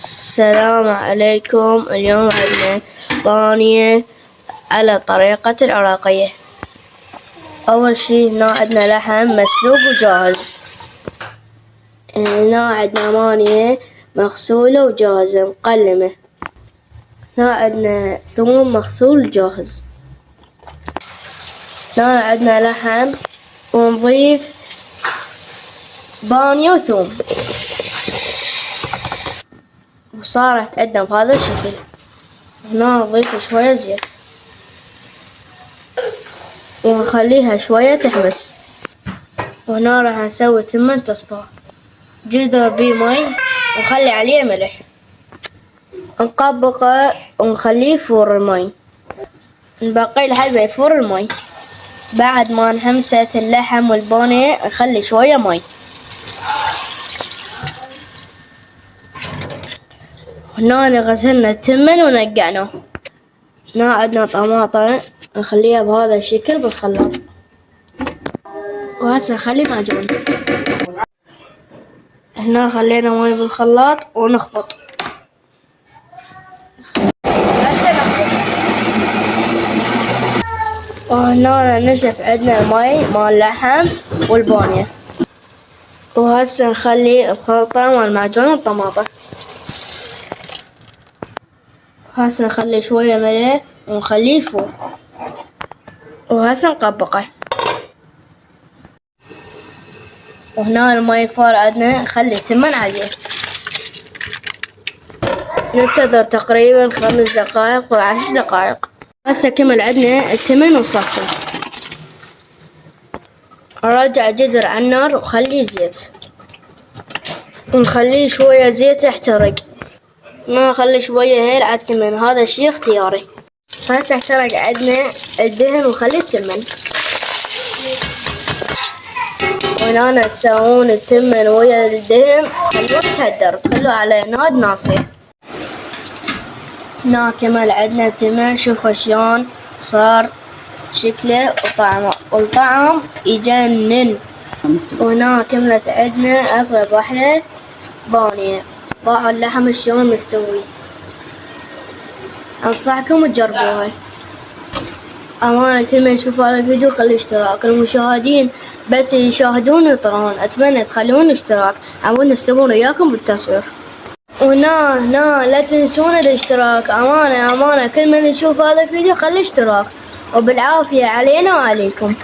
السلام عليكم. اليوم عندنا بانية على طريقة العراقية. أول شي هنا عندنا لحم مسلوق وجاهز. هنا عندنا مانية مغسولة وجاهزة مقلمة. هنا عندنا ثوم مغسول جاهز. هنا عندنا لحم ونضيف بانية وثوم وصارت عندنا بهذا الشكل. هنا نضيف شوية زيت ونخليها شوية تحمس. وهنا راح نسوي 8 تصفار جدر بيه مي ونخلي عليه ملح، نطبقه ونخليه يفور المي، نبقيه لحد ما يفور المي. بعد ما انحمست اللحم والبانية نخلي شوية مي. هنا غسلنا التمن ونقعناه. هنا عندنا طماطم نخليها بهذا الشكل بالخلاط، وهسه نخلي معجون. هنا خلينا مي بالخلاط ونخلط. هسه نخلط. وهنا نشف عندنا المي مال اللحم والبانية. وهسه نخلي الخلطة مال المعجون والطماطم. هسه نخلي شوية ملح ونخليه يفور. وهسه نطبقه. وهنا المي فار عندنا نخلي التمن عليه. ننتظر تقريبا 5 دقائق و10 دقائق. هسه كمل عندنا التمن ونصفيه. نرجع الجدر على النار وخليه زيت، ونخليه شوية زيت يحترق. ما نخلي شوية هيل على التمن، هذا الشي اختياري. هسه احترق عندنا الدهن ونخلي التمن. وهنا تسوون التمن ويا الدهن خلوه يتهدر، خلوه على نار ناصية. هنا كمل عندنا التمن، شوفوا شلون صار شكله وطعمه، والطعم يجنن. وهنا كملت عندنا أطيب واحدة بانية. باعوا اللحم شلون مستوي. أنصحكم تجربوها. أمانة كل من يشوف هذا الفيديو خلي اشتراك. المشاهدين بس يشاهدون ويطرون، أتمنى تخلون اشتراك، عودنا يشتغلون وياكم بالتصوير. وهنا لا تنسون الاشتراك. أمانة كل من يشوف هذا الفيديو خلي اشتراك، وبالعافية علينا وعليكم.